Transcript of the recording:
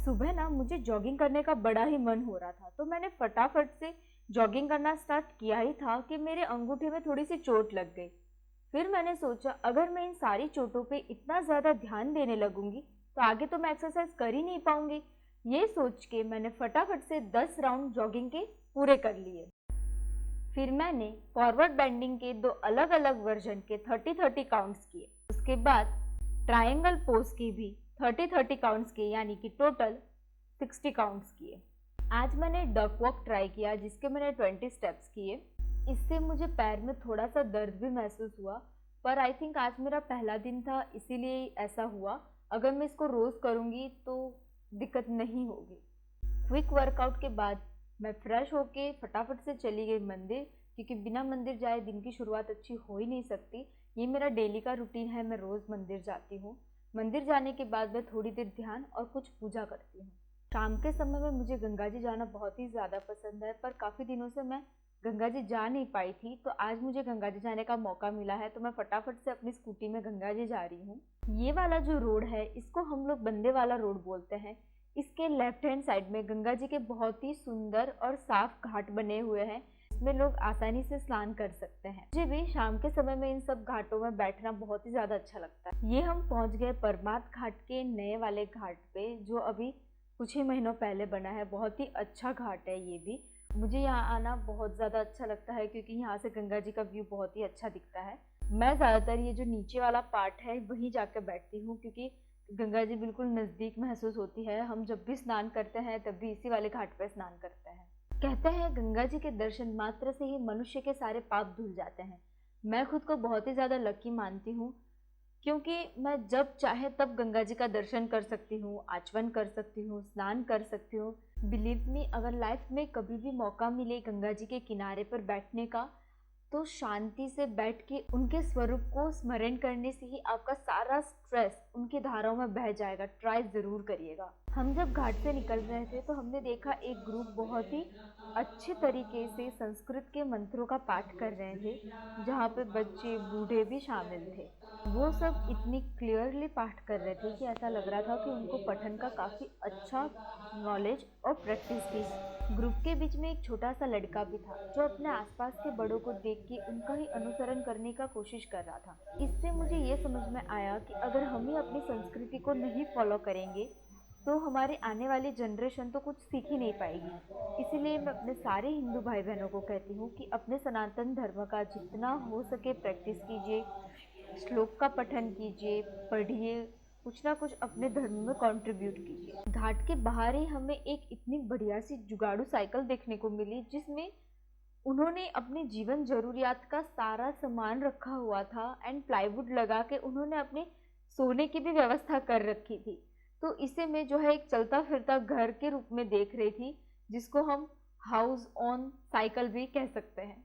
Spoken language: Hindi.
सुबह ना मुझे जॉगिंग करने का बड़ा ही मन हो रहा था, तो मैंने फटाफट से जॉगिंग करना स्टार्ट किया ही था कि मेरे अंगूठे में थोड़ी सी चोट लग गई। फिर मैंने सोचा अगर मैं इन सारी चोटों पे इतना ज़्यादा ध्यान देने लगूंगी तो आगे तो मैं एक्सरसाइज कर ही नहीं पाऊंगी। ये सोच के मैंने फटाफट से 10 राउंड जॉगिंग के पूरे कर लिए। फिर मैंने फॉरवर्ड बेंडिंग के दो अलग अलग वर्जन के 30-30 काउंट्स किए। उसके बाद ट्रायंगल पोज के भी 30-30 काउंट्स किए, यानी कि टोटल 60 काउंट्स किए। आज मैंने डक वॉक ट्राई किया जिसके मैंने 20 स्टेप्स किए। इससे मुझे पैर में थोड़ा सा दर्द भी महसूस हुआ, पर आई थिंक आज मेरा पहला दिन था इसीलिए ऐसा हुआ। अगर मैं इसको रोज़ करूँगी तो दिक्कत नहीं होगी। क्विक वर्कआउट के बाद मैं फ्रेश होके फटाफट से चली गई मंदिर, क्योंकि बिना मंदिर जाए दिन की शुरुआत अच्छी हो ही नहीं सकती। ये मेरा डेली का रूटीन है, मैं रोज़ मंदिर जाती हूँ। मंदिर जाने के बाद मैं थोड़ी देर ध्यान और कुछ पूजा करती हूँ। शाम के समय में मुझे गंगा जी जाना बहुत ही ज़्यादा पसंद है, पर काफ़ी दिनों से मैं गंगा जी जा नहीं पाई थी, तो आज मुझे गंगा जी जाने का मौका मिला है, तो मैं फटाफट से अपनी स्कूटी में गंगा जी जा रही हूँ। ये वाला जो रोड है इसको हम लोग बंदे वाला रोड बोलते हैं। इसके लेफ्ट हैंड साइड में गंगा जी के बहुत ही सुंदर और साफ घाट बने हुए हैं, इसमें लोग आसानी से स्नान कर सकते हैं। मुझे भी शाम के समय में इन सब घाटों में बैठना बहुत ही ज़्यादा अच्छा लगता है। ये हम पहुंच गए परमार्थ घाट के नए वाले घाट पे, जो अभी कुछ ही महीनों पहले बना है। बहुत ही अच्छा घाट है ये भी। मुझे यहाँ आना बहुत ज़्यादा अच्छा लगता है क्योंकि यहाँ से गंगा जी का व्यू बहुत ही अच्छा दिखता है। मैं ज़्यादातर ये जो नीचे वाला पार्ट है वहीं जाकर बैठती हूँ, क्योंकि गंगा जी बिल्कुल नज़दीक महसूस होती है। हम जब भी स्नान करते हैं तब भी इसी वाले घाट पर स्नान करते हैं। कहते हैं गंगा जी के दर्शन मात्र से ही मनुष्य के सारे पाप धुल जाते हैं। मैं खुद को बहुत ही ज़्यादा लकी मानती हूँ, क्योंकि मैं जब चाहे तब गंगा जी का दर्शन कर सकती हूँ, आचमन कर सकती हूँ, स्नान कर सकती हूँ। बिलीव मी, अगर लाइफ में कभी भी मौका मिले गंगा जी के किनारे पर बैठने का, तो शांति से बैठ के उनके स्वरूप को स्मरण करने से ही आपका सारा स्ट्रेस उनकी धाराओं में बह जाएगा। ट्राई ज़रूर करिएगा। हम जब घाट से निकल रहे थे तो हमने देखा एक ग्रुप बहुत ही अच्छे तरीके से संस्कृत के मंत्रों का पाठ कर रहे थे, जहाँ पे बच्चे बूढ़े भी शामिल थे। वो सब इतनी क्लियरली पाठ कर रहे थे कि ऐसा लग रहा था कि उनको पठन का काफ़ी अच्छा नॉलेज और प्रैक्टिस थी। ग्रुप के बीच में एक छोटा सा लड़का भी था जो अपने आसपास के बड़ों को देख के उनका ही अनुसरण करने का कोशिश कर रहा था। इससे मुझे ये समझ में आया कि अगर हम ही अपनी संस्कृति को नहीं फॉलो करेंगे तो हमारी आने वाली जनरेशन तो कुछ सीख ही नहीं पाएगी। इसीलिए मैं अपने सारे हिंदू भाई बहनों को कहती हूँ कि अपने सनातन धर्म का जितना हो सके प्रैक्टिस कीजिए, श्लोक का पठन कीजिए, पढ़िए, कुछ ना कुछ अपने धर्म में कंट्रीब्यूट कीजिए। घाट के बाहर ही हमें एक इतनी बढ़िया सी जुगाड़ू साइकिल देखने को मिली, जिसमें उन्होंने अपनी जीवन जरूरियात का सारा सामान रखा हुआ था एंड प्लाईवुड लगा के उन्होंने अपने सोने की भी व्यवस्था कर रखी थी। तो इसे मैं जो है एक चलता फिरता घर के रूप में देख रही थी, जिसको हम हाउस ऑन साइकिल भी कह सकते हैं।